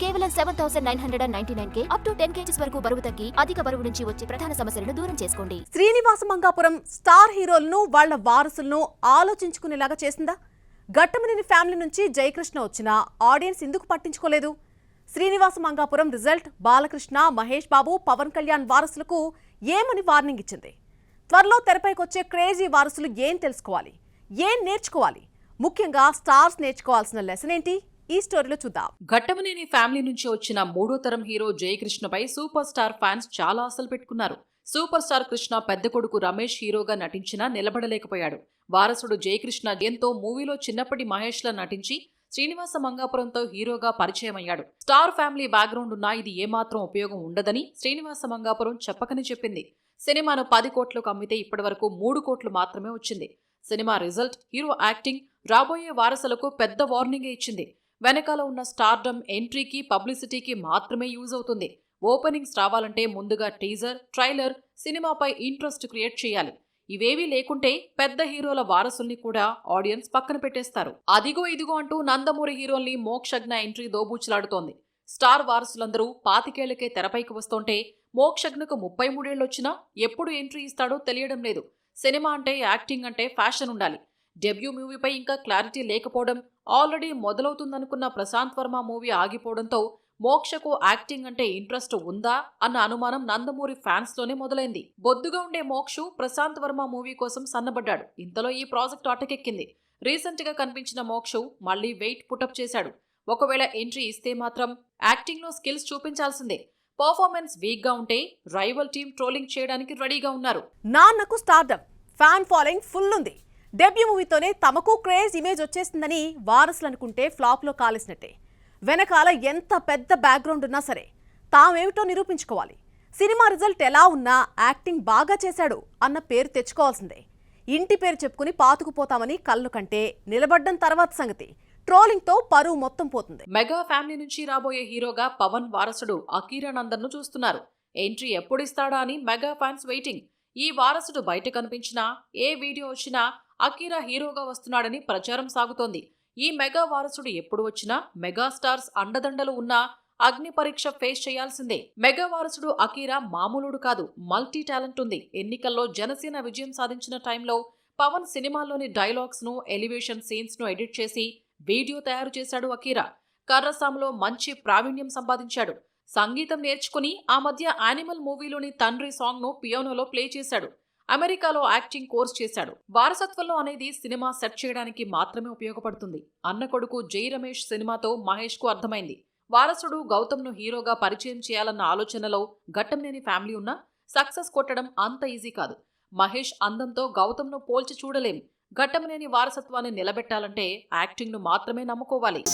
కేవలం 7,999K up to 10 kgs వరకు బరువు తగ్గి అధిక బరువు నుంచి వచ్చే ప్రధాన సమస్యలను దూరం చేసుకోండి. శ్రీనివాస మంగాపురం స్టార్ హీరోలను వాళ్ల వారసులను ఆలోచించుకునేలాగా చేసిందా? ఘట్టమనేని ఫ్యామిలీ నుంచి జయకృష్ణ వచ్చినా ఆడియన్స్ ఎందుకు పట్టించుకోలేదు? శ్రీనివాస మంగాపురం రిజల్ట్ బాలకృష్ణ, మహేష్ బాబు, పవన్ కళ్యాణ్ వారసులకు ఏమని వార్నింగ్ ఇచ్చింది? త్వరలో తెరపైకొచ్చే క్రేజీ వారసులు ఏం తెలుసుకోవాలి, ఏం నేర్చుకోవాలి, ముఖ్యంగా స్టార్స్ నేర్చుకోవాల్సిన లెసన్ ఏంటి? ఈ స్టోరీలో చూద్దాం. ఘట్టమనేని ఫ్యామిలీ నుంచి వచ్చిన మూడో తరం హీరో జయకృష్ణపై సూపర్ స్టార్ ఫ్యాన్స్ చాలా ఆశలు పెట్టుకున్నారు. సూపర్ స్టార్ కృష్ణ పెద్ద కొడుకు రమేష్ హీరోగా నటించినా నిలబడలేకపోయాడు. వారసుడు జయకృష్ణ ఎంతో మూవీలో చిన్నప్పటి మహేష్లా నటించి శ్రీనివాస మంగాపురంతో హీరోగా పరిచయమయ్యాడు. స్టార్ ఫ్యామిలీ బ్యాక్గ్రౌండ్ ఉన్నా ఇది ఏమాత్రం ఉపయోగం ఉండదని శ్రీనివాస మంగాపురం చెప్పకని చెప్పింది. సినిమాను 10 కోట్లకు అమ్మితే ఇప్పటివరకు 3 కోట్లు మాత్రమే వచ్చింది. సినిమా రిజల్ట్, హీరో యాక్టింగ్ రాబోయే వారసులకు పెద్ద వార్నింగే ఇచ్చింది. వెనకాల ఉన్న స్టార్డమ్ ఎంట్రీకి, పబ్లిసిటీకి మాత్రమే యూజ్ అవుతుంది. ఓపెనింగ్స్ రావాలంటే ముందుగా టీజర్, ట్రైలర్, సినిమాపై ఇంట్రెస్ట్ క్రియేట్ చేయాలి. ఇవేవీ లేకుంటే పెద్ద హీరోల వారసుల్ని కూడా ఆడియన్స్ పక్కన పెట్టేస్తారు. అదిగో ఇదిగో అంటూ నందమూరి హీరోల్ని మోక్షజ్ఞ ఎంట్రీ దోబూచులాడుతోంది. స్టార్ వారసులందరూ 25 ఏళ్లకే తెరపైకి వస్తుంటే మోక్షజ్ఞకు 33 ఏళ్లొచ్చినా ఎప్పుడు ఎంట్రీ ఇస్తాడో తెలియడం లేదు. సినిమా అంటే, యాక్టింగ్ అంటే ఫ్యాషన్ ఉండాలి. డెబ్యూ మూవీపై ఇంకా క్లారిటీ లేకపోవడం, ఆల్రెడీ మొదలవుతుందనుకున్న ప్రశాంత్ వర్మ మూవీ ఆగిపోవడంతో మోక్షకు యాక్టింగ్ అంటే ఇంట్రెస్ట్ ఉందా అన్న అనుమానం నందమూరి ఫ్యాన్స్ లోనే మొదలైంది. బొద్దుగా ఉండే మోక్షు ప్రశాంత్ వర్మ మూవీ కోసం సన్నబడ్డాడు. ఇంతలో ఈ ప్రాజెక్ట్ అటకెక్కింది. రీసెంట్ గా కనిపించిన మోక్షు మళ్లీ వెయిట్ పుటప్ చేశాడు. ఒకవేళ ఎంట్రీ ఇస్తే మాత్రం యాక్టింగ్ లో స్కిల్స్ చూపించాల్సిందే. పర్ఫార్మెన్స్ వీక్ గా ఉంటే రైవల్ టీం ట్రోలింగ్ చేయడానికి రెడీగా ఉన్నారు. నాన్నకు స్టార్డమ్, ఫ్యాన్ ఫాలోయింగ్ ఫుల్ ఉంది. డెబ్యూ మూవీతోనే తమకు క్రేజ్ ఇమేజ్ వచ్చేసిందని వారసులు అనుకుంటే ఫ్లాప్ లో కాలేసినట్టే. వెనకాల ఎంత పెద్ద బ్యాక్గ్రౌండ్ ఉన్నా సరే తామేమిటో నిరూపించుకోవాలి. సినిమా రిజల్ట్ ఎలా ఉన్నా యాక్టింగ్ బాగా చేశాడు అన్న పేరు తెచ్చుకోవాల్సిందే. ఇంటి పేరు చెప్పుకుని పాతుకుపోతామని కళ్ళు కంటే నిలబడ్డం తర్వాత సంగతి. ట్రోలింగ్ తో పరువు మొత్తం పోతుంది. మెగా ఫ్యామిలీ నుంచి రాబోయే హీరోగా పవన్ వారసుడు అకీరా నందన్ ను చూస్తున్నారు. ఎంట్రీ ఎప్పుడిస్తాడా అని మెగా ఫ్యాన్స్ వెయిటింగ్. ఈ వారసుడు బయట కనిపించినా, ఏ వీడియో వచ్చినా అకీరా హీరోగా వస్తున్నాడని ప్రచారం సాగుతోంది. ఈ మెగా వారసుడు ఎప్పుడు వచ్చినా మెగాస్టార్స్ అండదండలు ఉన్నా అగ్ని పరీక్ష ఫేస్ చేయాల్సిందే. మెగా వారసుడు అకీరా మామూలుడు కాదు, మల్టీ టాలెంట్ ఉంది. ఎన్నికల్లో జనసేన విజయం సాధించిన టైంలో పవన్ సినిమాల్లోని డైలాగ్స్ ను, ఎలివేషన్ సీన్స్ ను ఎడిట్ చేసి వీడియో తయారు చేశాడు అకీరా. కర్రసాములో మంచి ప్రావీణ్యం సంపాదించాడు. సంగీతం నేర్చుకుని ఆ మధ్య యానిమల్ మూవీలోని తండ్రి సాంగ్ ను పియానోలో ప్లే చేశాడు. అమెరికాలో యాక్టింగ్ కోర్స్ చేశాడు. వారసత్వంలో అనేది సినిమా సెట్ చేయడానికి మాత్రమే ఉపయోగపడుతుంది. అన్న కొడుకు జై రమేష్ సినిమాతో మహేష్ కు అర్థమైంది. వారసుడు గౌతమ్ ను హీరోగా పరిచయం చేయాలన్న ఆలోచనలో ఘట్టమనేని ఫ్యామిలీ ఉన్నా సక్సెస్ కొట్టడం అంత ఈజీ కాదు. మహేష్ అందంతో గౌతమ్ ను పోల్చి చూడలేం. ఘట్టమనేని వారసత్వాన్ని నిలబెట్టాలంటే యాక్టింగ్ ను మాత్రమే నమ్ముకోవాలి.